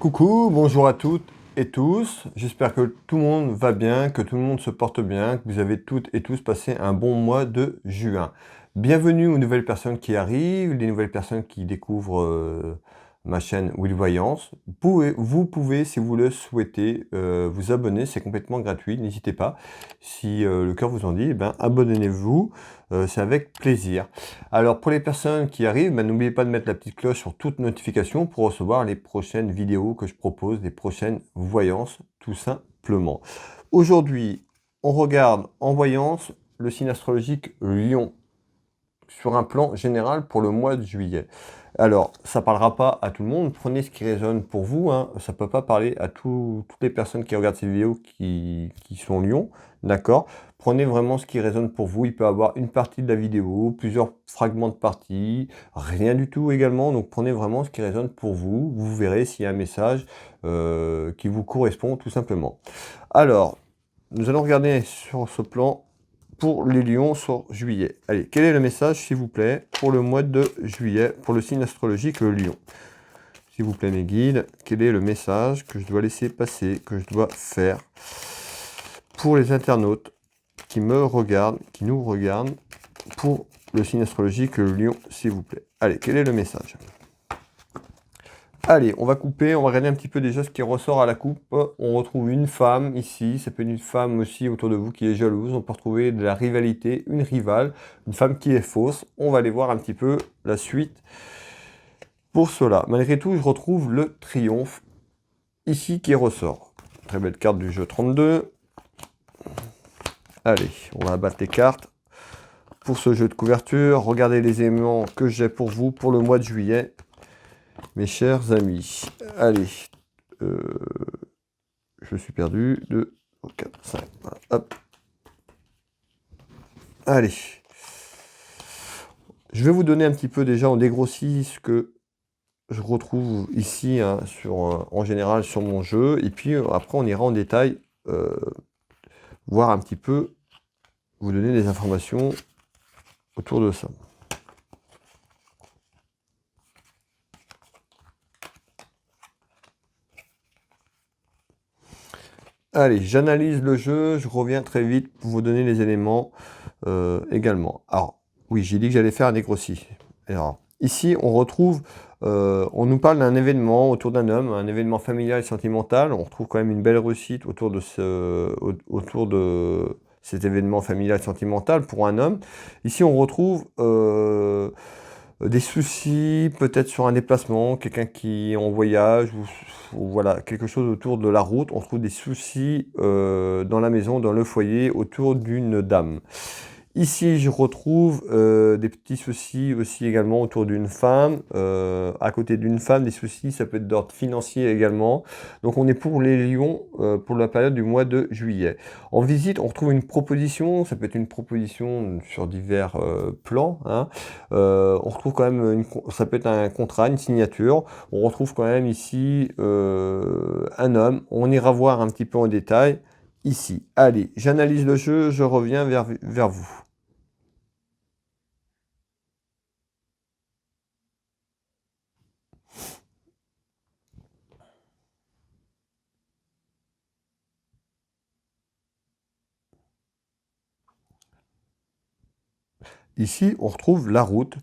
Coucou, bonjour à toutes et tous. J'espère que tout le monde va bien, que tout le monde se porte bien, que vous avez toutes et tous passé un bon mois de juin. Bienvenue aux nouvelles personnes qui arrivent, les nouvelles personnes qui découvrent ma chaîne Will Voyance. Vous pouvez, si vous le souhaitez, vous abonner, c'est complètement gratuit, n'hésitez pas. Si le cœur vous en dit, abonnez-vous, c'est avec plaisir. Alors pour les personnes qui arrivent, n'oubliez pas de mettre la petite cloche sur toute notification pour recevoir les prochaines vidéos que je propose, les prochaines voyances, tout simplement. Aujourd'hui, on regarde en voyance le signe astrologique Lion, sur un plan général pour le mois de juillet. Alors, ça ne parlera pas à tout le monde, prenez ce qui résonne pour vous, hein. Ça ne peut pas parler à toutes les personnes qui regardent ces vidéos qui sont Lion, d'accord? Prenez vraiment ce qui résonne pour vous, il peut y avoir une partie de la vidéo, plusieurs fragments de partie, rien du tout également, donc prenez vraiment ce qui résonne pour vous, vous verrez s'il y a un message qui vous correspond tout simplement. Alors, nous allons regarder sur ce plan pour les lions sur juillet. Allez, quel est le message, s'il vous plaît, pour le mois de juillet, pour le signe astrologique le lion? S'il vous plaît, mes guides, quel est le message que je dois laisser passer, que je dois faire pour les internautes qui me regardent, qui nous regardent, pour le signe astrologique le lion, s'il vous plaît? Allez, quel est le message? Allez, on va couper, on va regarder un petit peu déjà ce qui ressort à la coupe. On retrouve une femme ici, ça peut être une femme aussi autour de vous qui est jalouse. On peut retrouver de la rivalité, une rivale, une femme qui est fausse. On va aller voir un petit peu la suite pour cela. Malgré tout, je retrouve le triomphe ici qui ressort. Très belle carte du jeu 32. Allez, on va abattre les cartes pour ce jeu de couverture. Regardez les éléments que j'ai pour vous pour le mois de juillet. Mes chers amis, allez, je suis perdu, 2, 4, 5, voilà, hop. Allez, je vais vous donner un petit peu déjà en dégrossi ce que je retrouve ici, hein, en général sur mon jeu, et puis après on ira en détail, voir un petit peu, vous donner des informations autour de ça. Allez, j'analyse le jeu, je reviens très vite pour vous donner les éléments également. Alors, oui, j'ai dit que j'allais faire un dégrossi. Alors, ici, on retrouve, on nous parle d'un événement autour d'un homme, un événement familial et sentimental. On retrouve quand même une belle réussite autour de cet événement familial et sentimental pour un homme. Ici, on retrouve des soucis peut-être sur un déplacement, quelqu'un qui est en voyage, ou voilà, quelque chose autour de la route. On trouve des soucis dans la maison, dans le foyer, autour d'une dame. Ici, je retrouve des petits soucis aussi également autour d'une femme. À côté d'une femme, des soucis, ça peut être d'ordre financier également. Donc on est pour les lions pour la période du mois de juillet. En visite, on retrouve une proposition. Ça peut être une proposition sur divers plans, hein. On retrouve quand même, ça peut être un contrat, une signature. On retrouve quand même ici un homme. On ira voir un petit peu en détail ici. Allez, j'analyse le jeu, je reviens vers vous. Ici, on retrouve la route,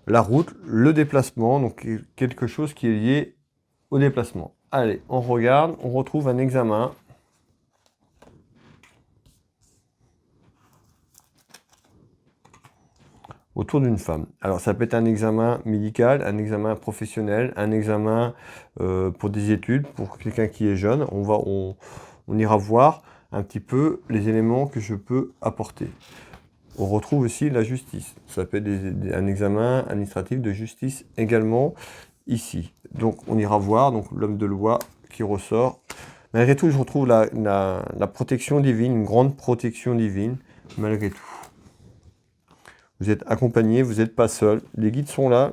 le déplacement, donc quelque chose qui est lié au déplacement. Allez, on regarde, on retrouve un examen. Autour d'une femme. Alors ça peut être un examen médical, un examen professionnel, un examen pour des études, pour quelqu'un qui est jeune. On ira voir un petit peu les éléments que je peux apporter. On retrouve aussi la justice. Ça peut être un examen administratif de justice également ici. Donc on ira voir donc l'homme de loi qui ressort. Malgré tout, je retrouve la protection divine, une grande protection divine, malgré tout. Vous êtes accompagné, vous n'êtes pas seul. Les guides sont là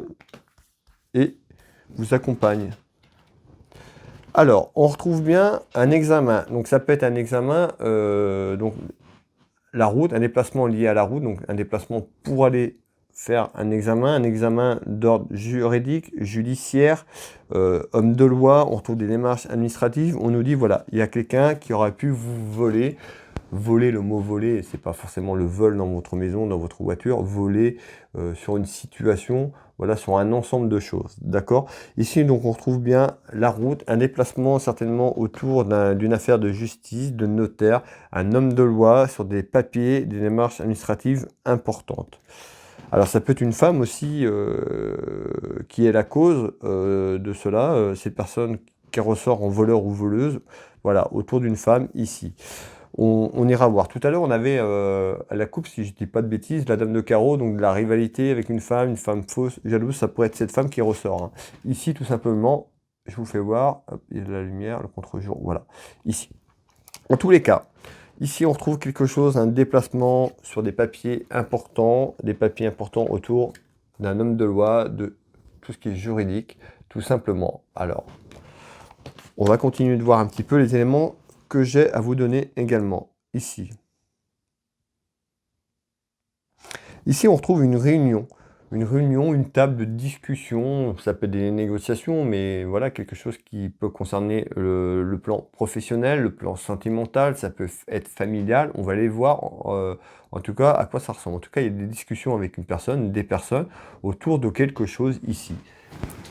et vous accompagnent. Alors, on retrouve bien un examen. Donc ça peut être un examen, donc la route, un déplacement lié à la route, donc un déplacement pour aller faire un examen d'ordre juridique, judiciaire, homme de loi, on retrouve des démarches administratives, on nous dit voilà, il y a quelqu'un qui aurait pu vous voler. Voler, le mot voler, c'est pas forcément le vol dans votre maison, dans votre voiture, voler sur une situation, voilà, sur un ensemble de choses, d'accord? Ici, donc, on retrouve bien la route, un déplacement certainement autour d'une affaire de justice, de notaire, un homme de loi sur des papiers, des démarches administratives importantes. Alors, ça peut être une femme aussi qui est la cause de cela, cette personne qui ressort en voleur ou voleuse, voilà, autour d'une femme ici. On ira voir. Tout à l'heure, on avait à la coupe, si je ne dis pas de bêtises, la dame de carreau, donc de la rivalité avec une femme fausse, jalouse, ça pourrait être cette femme qui ressort. Hein. Ici, tout simplement, je vous fais voir, hop, il y a de la lumière, le contre-jour, voilà, ici. En tous les cas, ici, on retrouve quelque chose, un déplacement sur des papiers importants autour d'un homme de loi, de tout ce qui est juridique, tout simplement. Alors, on va continuer de voir un petit peu les éléments que j'ai à vous donner également, ici. Ici, on retrouve une réunion, une table de discussion, ça peut être des négociations, mais voilà, quelque chose qui peut concerner le plan professionnel, le plan sentimental, ça peut être familial, on va aller voir en tout cas à quoi ça ressemble. En tout cas, il y a des discussions avec une personne, des personnes, autour de quelque chose ici.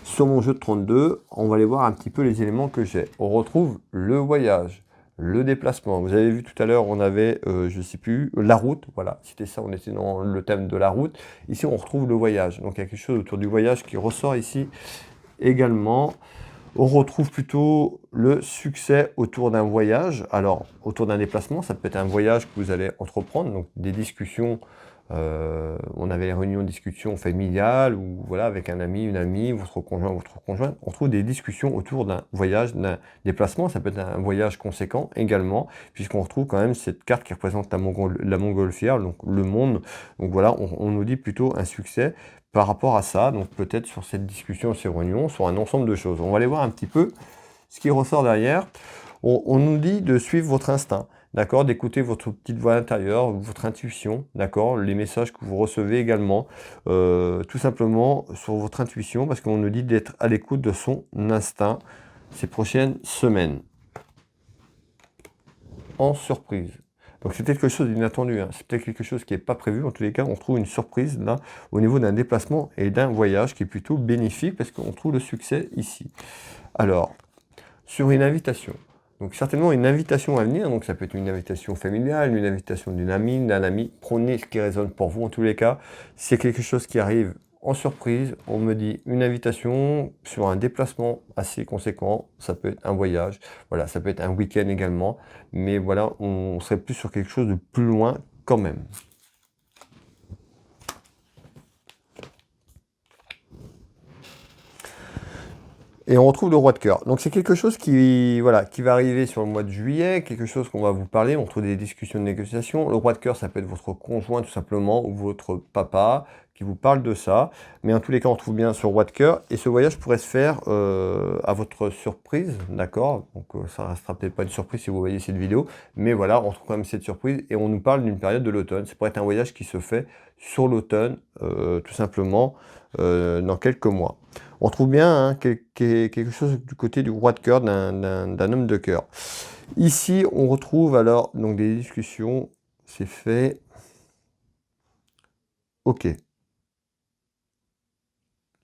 Sur mon jeu de 32, on va aller voir un petit peu les éléments que j'ai. On retrouve le voyage, le déplacement. Vous avez vu tout à l'heure, on avait, je ne sais plus, la route. Voilà, c'était ça, on était dans le thème de la route. Ici, on retrouve le voyage. Donc, il y a quelque chose autour du voyage qui ressort ici également. On retrouve plutôt le succès autour d'un voyage. Alors, autour d'un déplacement, ça peut être un voyage que vous allez entreprendre, donc des discussions. On avait les réunions de discussion familiales ou voilà avec un ami, une amie, votre conjoint. On trouve des discussions autour d'un voyage, d'un déplacement. Ça peut être un voyage conséquent également, puisqu'on retrouve quand même cette carte qui représente la montgolfière, donc le monde. Donc voilà, on nous dit plutôt un succès par rapport à ça. Donc peut-être sur cette discussion, ces réunions, sur un ensemble de choses. On va aller voir un petit peu ce qui ressort derrière. On nous dit de suivre votre instinct. D'accord, d'écouter votre petite voix intérieure, votre intuition, d'accord, les messages que vous recevez également, tout simplement sur votre intuition, parce qu'on nous dit d'être à l'écoute de son instinct ces prochaines semaines. En surprise. Donc c'est peut-être quelque chose d'inattendu, hein. C'est peut-être quelque chose qui n'est pas prévu. En tous les cas, on trouve une surprise là au niveau d'un déplacement et d'un voyage qui est plutôt bénéfique parce qu'on trouve le succès ici. Alors, sur une invitation. Donc certainement une invitation à venir, donc ça peut être une invitation familiale, une invitation d'une amie, d'un ami, prenez ce qui résonne pour vous en tous les cas. Si c'est quelque chose qui arrive en surprise, on me dit une invitation sur un déplacement assez conséquent, ça peut être un voyage, voilà, ça peut être un week-end également, mais voilà, on serait plus sur quelque chose de plus loin quand même. Et on retrouve le roi de cœur. Donc c'est quelque chose qui, voilà, qui va arriver sur le mois de juillet, quelque chose qu'on va vous parler, on trouve des discussions de négociation. Le roi de cœur, ça peut être votre conjoint tout simplement, ou votre papa, qui vous parle de ça. Mais en tous les cas, on trouve bien ce roi de cœur. Et ce voyage pourrait se faire à votre surprise, d'accord? Donc ça ne restera peut-être pas une surprise si vous voyez cette vidéo. Mais voilà, on trouve quand même cette surprise. Et on nous parle d'une période de l'automne. Ça pourrait être un voyage qui se fait sur l'automne, tout simplement, dans quelques mois. On trouve bien hein, quelque chose du côté du roi de cœur, d'un homme de cœur. Ici, on retrouve alors donc des discussions. C'est fait. Ok.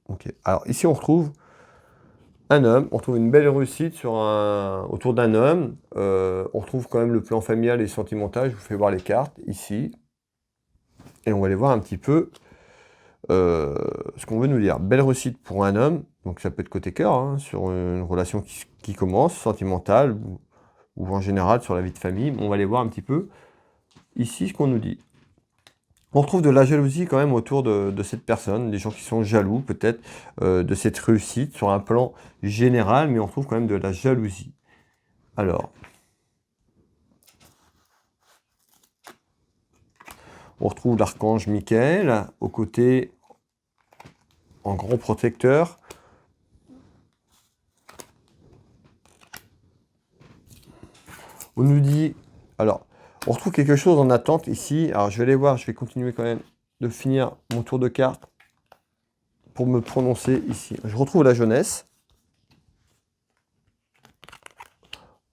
Ok. Alors ici, on retrouve un homme. On trouve une belle réussite autour d'un homme. On retrouve quand même le plan familial et sentimental. Je vous fais voir les cartes ici. Et on va aller voir un petit peu ce qu'on veut nous dire. Belle réussite pour un homme, donc ça peut être côté cœur, hein, sur une relation qui commence, sentimentale, ou en général sur la vie de famille. On va aller voir un petit peu ici ce qu'on nous dit. On retrouve de la jalousie quand même autour de cette personne, des gens qui sont jaloux peut-être de cette réussite sur un plan général, mais on retrouve quand même de la jalousie. Alors, on retrouve l'archange Michael, aux côtés en grand protecteur. On nous dit, alors, on retrouve quelque chose en attente ici. Alors, je vais aller voir, je vais continuer quand même de finir mon tour de carte pour me prononcer ici. Je retrouve la jeunesse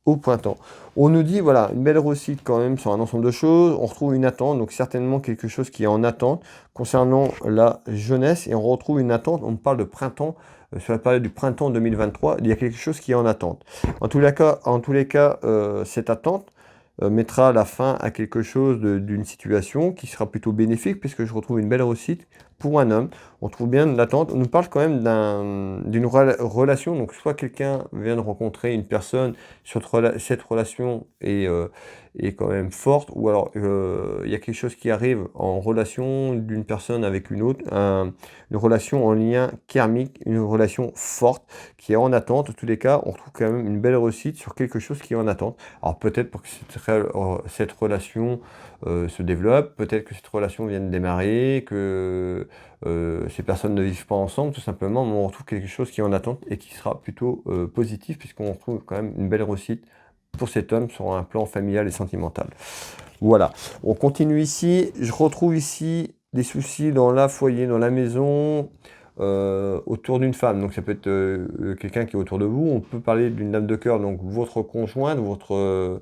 au printemps. On nous dit, voilà, une belle réussite quand même sur un ensemble de choses. On retrouve une attente, donc certainement quelque chose qui est en attente concernant la jeunesse. Et on retrouve une attente, on parle de printemps, sur la période du printemps 2023, il y a quelque chose qui est en attente. En tous les cas, cette attente mettra la fin à quelque chose d'une situation qui sera plutôt bénéfique, puisque je retrouve une belle réussite pour un homme. On trouve bien de l'attente. On nous parle quand même d'une relation, donc soit quelqu'un vient de rencontrer une personne, cette relation est quand même forte, ou alors il y a quelque chose qui arrive en relation d'une personne avec une autre, une relation en lien karmique, une relation forte qui est en attente. En tous les cas, on trouve quand même une belle réussite sur quelque chose qui est en attente. Alors peut-être pour que cette relation se développe, peut-être que cette relation vient de démarrer, que ces personnes ne vivent pas ensemble, tout simplement, mais on retrouve quelque chose qui est en attente et qui sera plutôt positif, puisqu'on retrouve quand même une belle réussite pour cet homme sur un plan familial et sentimental. Voilà, on continue ici. Je retrouve ici des soucis dans la foyer, dans la maison, autour d'une femme. Donc ça peut être quelqu'un qui est autour de vous. On peut parler d'une dame de cœur, donc votre conjointe, votre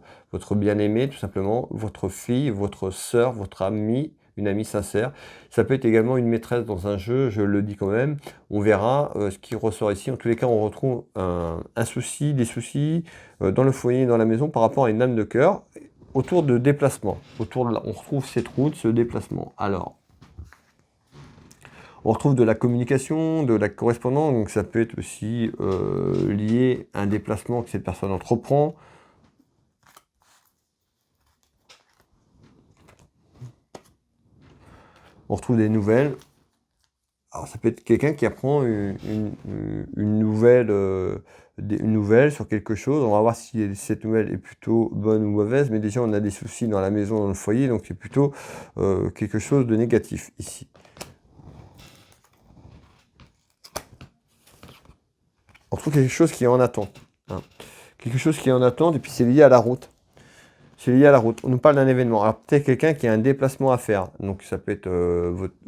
bien-aimé, tout simplement, votre fille, votre sœur, votre amie, une amie sincère. Ça peut être également une maîtresse dans un jeu, je le dis quand même. On verra ce qui ressort ici. En tous les cas, on retrouve un souci, des soucis dans le foyer, dans la maison, par rapport à une dame de cœur, autour de déplacement. On retrouve cette route, ce déplacement. Alors, on retrouve de la communication, de la correspondance, donc ça peut être aussi lié à un déplacement que cette personne entreprend. On retrouve des nouvelles. Alors ça peut être quelqu'un qui apprend une nouvelle sur quelque chose. On va voir si cette nouvelle est plutôt bonne ou mauvaise, mais déjà on a des soucis dans la maison, dans le foyer, donc c'est plutôt quelque chose de négatif ici. On trouve quelque chose qui est en attente. Hein. Quelque chose qui est en attente, et puis c'est lié à la route. C'est lié à la route. On nous parle d'un événement. Alors peut-être quelqu'un qui a un déplacement à faire. Donc ça peut être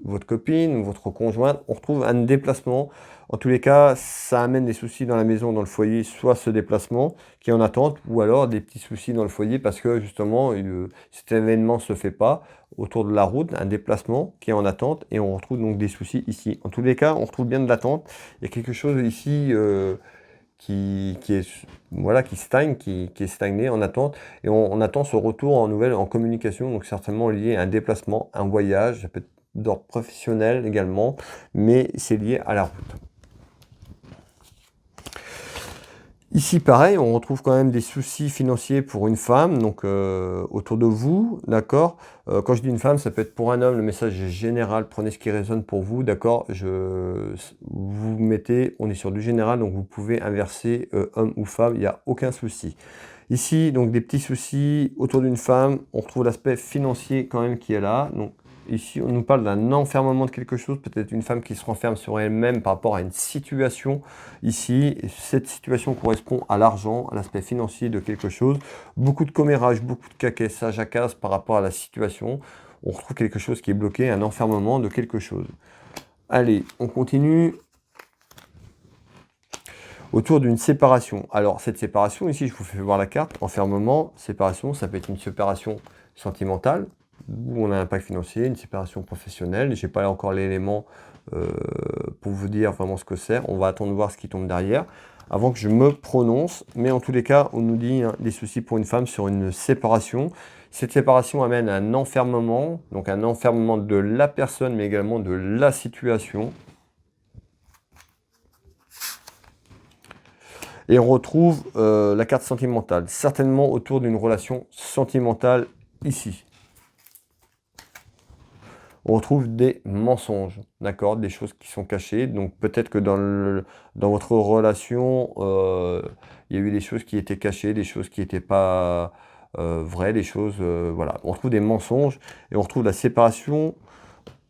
votre copine ou votre conjointe. On retrouve un déplacement. En tous les cas, ça amène des soucis dans la maison, dans le foyer, soit ce déplacement qui est en attente, ou alors des petits soucis dans le foyer parce que justement cet événement ne se fait pas autour de la route, un déplacement qui est en attente, et on retrouve donc des soucis ici. En tous les cas, on retrouve bien de l'attente. Il y a quelque chose ici qui est stagné en attente, et on attend ce retour en nouvelle, en communication, donc certainement lié à un déplacement, un voyage, ça peut être d'ordre professionnel également, mais c'est lié à la route. Ici, pareil, on retrouve quand même des soucis financiers pour une femme, donc autour de vous, d'accord. Quand je dis une femme, ça peut être pour un homme, le message est général, prenez ce qui résonne pour vous, d'accord. Vous mettez, on est sur du général, donc vous pouvez inverser homme ou femme, il n'y a aucun souci. Ici, donc des petits soucis autour d'une femme, on retrouve l'aspect financier quand même qui est là, donc ici, on nous parle d'un enfermement de quelque chose, peut-être une femme qui se renferme sur elle-même par rapport à une situation. Ici, cette situation correspond à l'argent, à l'aspect financier de quelque chose. Beaucoup de commérage, beaucoup de cacassage à casse par rapport à la situation. On retrouve quelque chose qui est bloqué, un enfermement de quelque chose. Allez, on continue. Autour d'une séparation. Alors, cette séparation, ici, je vous fais voir la carte. Enfermement, séparation, ça peut être une séparation sentimentale, où on a un impact financier, une séparation professionnelle. Je n'ai pas encore l'élément pour vous dire vraiment ce que c'est. On va attendre de voir ce qui tombe derrière avant que je me prononce. Mais en tous les cas, on nous dit des soucis pour une femme sur une séparation. Cette séparation amène à un enfermement, donc un enfermement de la personne, mais également de la situation. Et on retrouve la carte sentimentale, certainement autour d'une relation sentimentale ici. On retrouve des mensonges, d'accord, des choses qui sont cachées. Donc peut-être que dans votre relation, il y a eu des choses qui étaient cachées, des choses qui n'étaient pas vraies, des choses, voilà. On retrouve des mensonges et on retrouve la séparation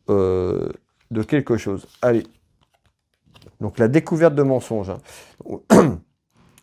de quelque chose. Allez, donc la découverte de mensonges. Hein.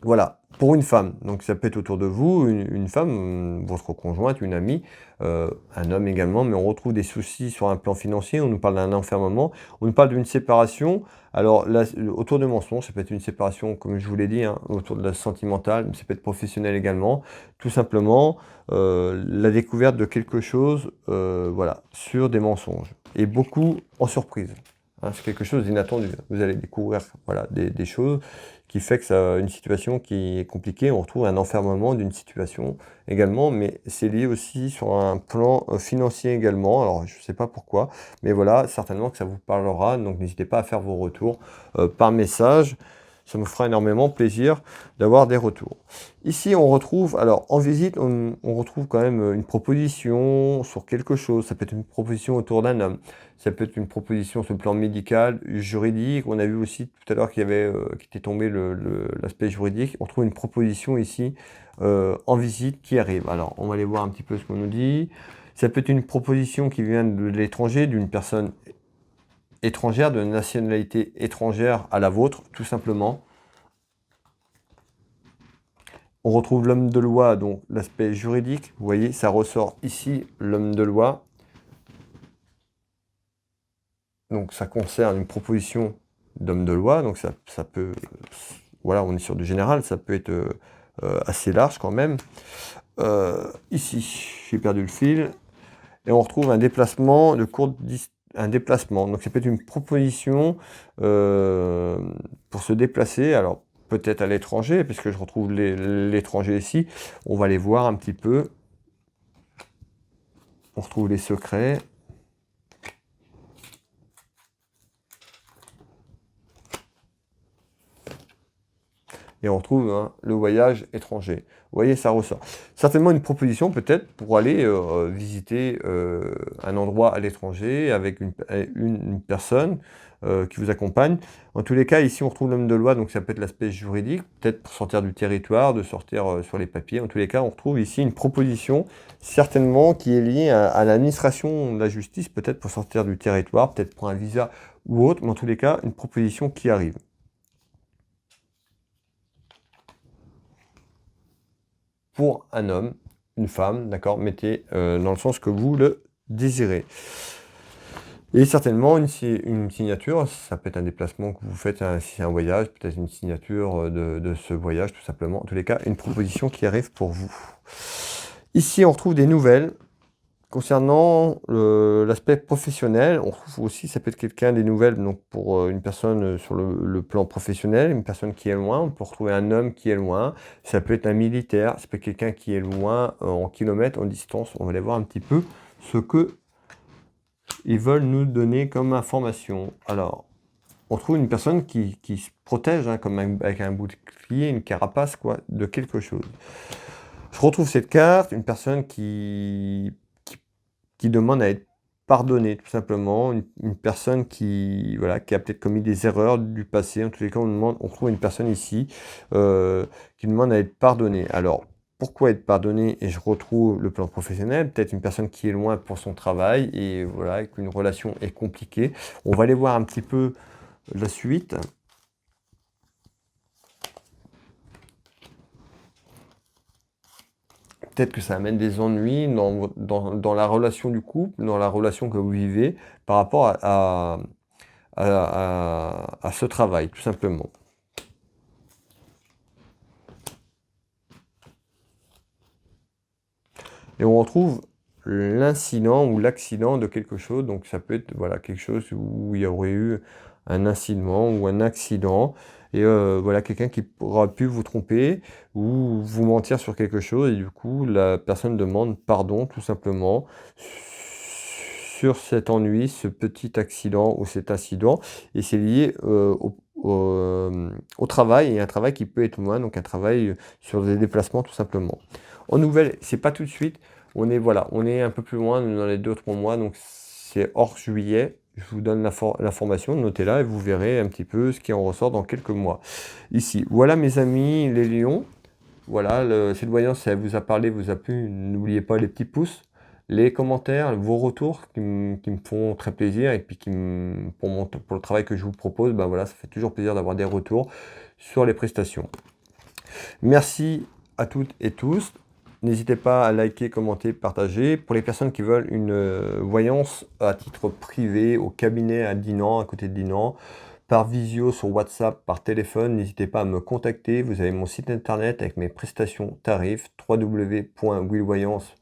Voilà, pour une femme, donc ça peut être autour de vous, une femme, votre conjointe, une amie, un homme également, mais on retrouve des soucis sur un plan financier, on nous parle d'un enfermement, on nous parle d'une séparation. Alors là, autour de mensonges, ça peut être une séparation, comme je vous l'ai dit, hein, autour de la sentimentale, mais ça peut être professionnel également. Tout simplement, la découverte de quelque chose, voilà, sur des mensonges, et beaucoup en surprise. Hein, c'est quelque chose d'inattendu. Vous allez découvrir, voilà, des choses qui fait que ça une situation qui est compliquée. On retrouve un enfermement d'une situation également, mais c'est lié aussi sur un plan, financier également. Alors je ne sais pas pourquoi, mais voilà, certainement que ça vous parlera, donc n'hésitez pas à faire vos retours, par message. Ça me fera énormément plaisir d'avoir des retours. Ici, on retrouve, alors en visite, on retrouve quand même une proposition sur quelque chose. Ça peut être une proposition autour d'un homme. Ça peut être une proposition sur le plan médical, juridique. On a vu aussi tout à l'heure qu'il y avait, qui était tombé l'aspect juridique. On trouve une proposition ici en visite qui arrive. Alors, on va aller voir un petit peu ce qu'on nous dit. Ça peut être une proposition qui vient de l'étranger, d'une personne étrangère, de nationalité étrangère à la vôtre, tout simplement. On retrouve l'homme de loi, donc l'aspect juridique. Vous voyez, ça ressort ici, l'homme de loi. Donc ça concerne une proposition d'homme de loi, donc ça peut, voilà, on est sur du général, ça peut être assez large quand même. Ici, j'ai perdu le fil, et on retrouve un déplacement de courte distance. Un déplacement, donc ça peut être une proposition pour se déplacer, alors peut-être à l'étranger, puisque je retrouve l'étranger ici, on va aller voir un petit peu, on retrouve les secrets, et on retrouve hein, le voyage étranger. Vous voyez, ça ressort. Certainement une proposition peut-être pour aller visiter un endroit à l'étranger avec une personne qui vous accompagne. En tous les cas, ici on retrouve l'homme de loi, donc ça peut être l'aspect juridique, peut-être pour sortir du territoire, de sortir sur les papiers. En tous les cas, on retrouve ici une proposition, certainement qui est liée à l'administration de la justice, peut-être pour sortir du territoire, peut-être pour un visa ou autre, mais en tous les cas, une proposition qui arrive. Pour un homme, une femme, d'accord, mettez dans le sens que vous le désirez. Et certainement une signature, ça peut être un déplacement que vous faites, si c'est un voyage, peut-être une signature de ce voyage tout simplement. En tous les cas, une proposition qui arrive pour vous. Ici, on retrouve des nouvelles. Concernant l'aspect professionnel, on trouve aussi, ça peut être quelqu'un des nouvelles, donc pour une personne sur le plan professionnel, une personne qui est loin, on peut retrouver un homme qui est loin, ça peut être un militaire, ça peut être quelqu'un qui est loin en kilomètres, en distance, on va aller voir un petit peu ce que ils veulent nous donner comme information. Alors, on trouve une personne qui se protège, hein, comme avec un bouclier, une carapace, quoi, de quelque chose. Je retrouve cette carte, une personne qui demande à être pardonnée, tout simplement. Une personne qui, voilà, qui a peut-être commis des erreurs du passé. En tous les cas, on trouve une personne ici qui demande à être pardonnée. Alors, pourquoi être pardonné? Et je retrouve le plan professionnel, peut-être une personne qui est loin pour son travail et voilà, qu'une relation est compliquée. On va aller voir un petit peu la suite. Peut-être que ça amène des ennuis dans la relation du couple, dans la relation que vous vivez par rapport à ce travail, tout simplement. Et on retrouve l'incident ou l'accident de quelque chose, donc ça peut être voilà, quelque chose où il y aurait eu un incident ou un accident, et voilà, quelqu'un qui aura pu vous tromper ou vous mentir sur quelque chose, et du coup, la personne demande pardon, tout simplement, sur cet ennui, ce petit accident ou cet incident, et c'est lié au travail, et un travail qui peut être loin, donc un travail sur des déplacements, tout simplement. En nouvelles, c'est pas tout de suite, on est, voilà, on est un peu plus loin dans les 2-3 mois, donc c'est hors juillet. Je vous donne l'information, notez-la et vous verrez un petit peu ce qui en ressort dans quelques mois. Ici, voilà mes amis les lions. Voilà, cette voyance, si elle vous a parlé, vous a plu, n'oubliez pas les petits pouces, les commentaires, vos retours qui me font très plaisir et puis pour le travail que je vous propose, ben voilà, ça fait toujours plaisir d'avoir des retours sur les prestations. Merci à toutes et tous. N'hésitez pas à liker, commenter, partager. Pour les personnes qui veulent une voyance à titre privé, au cabinet à Dinan, à côté de Dinan, par visio, sur WhatsApp, par téléphone, n'hésitez pas à me contacter. Vous avez mon site internet avec mes prestations tarifs, www.willvoyance,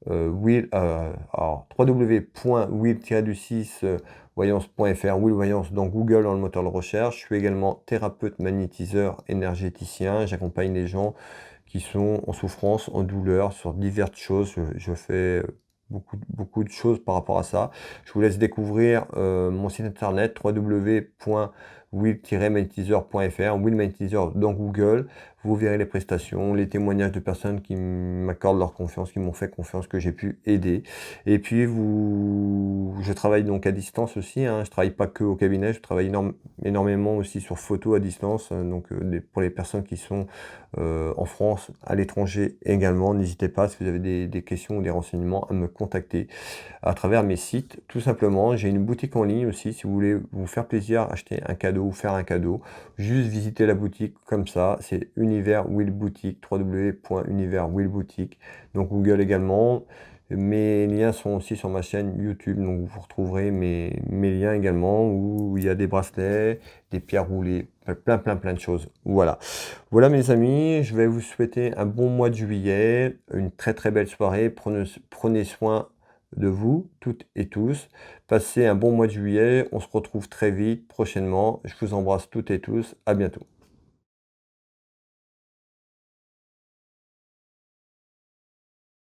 www.will-du6 voyance.fr, Will Voyance dans Google dans le moteur de recherche. Je suis également thérapeute magnétiseur énergéticien. J'accompagne les gens qui sont en souffrance, en douleur, sur diverses choses. Je fais beaucoup de choses par rapport à ça. Je vous laisse découvrir mon site internet www.will-magnétiseur.fr, Will Magnétiseur dans Google. Vous verrez les prestations, les témoignages de personnes qui m'accordent leur confiance, qui m'ont fait confiance, que j'ai pu aider. Et puis je travaille donc à distance aussi, hein. Je travaille pas que au cabinet, je travaille énormément aussi sur photo à distance. Pour les personnes qui sont en France, à l'étranger également, n'hésitez pas, si vous avez des questions ou des renseignements, à me contacter à travers mes sites. Tout simplement, j'ai une boutique en ligne aussi, si vous voulez vous faire plaisir, acheter un cadeau ou faire un cadeau, juste visiter la boutique comme ça, c'est Univers Will Boutique, www.universwillboutique, donc Google également. Mes liens sont aussi sur ma chaîne YouTube, donc vous retrouverez mes liens également, où il y a des bracelets, des pierres roulées, plein de choses. Voilà. Voilà mes amis, je vais vous souhaiter un bon mois de juillet, une très belle soirée. Prenez soin de vous, toutes et tous. Passez un bon mois de juillet, on se retrouve très vite, prochainement. Je vous embrasse toutes et tous, à bientôt.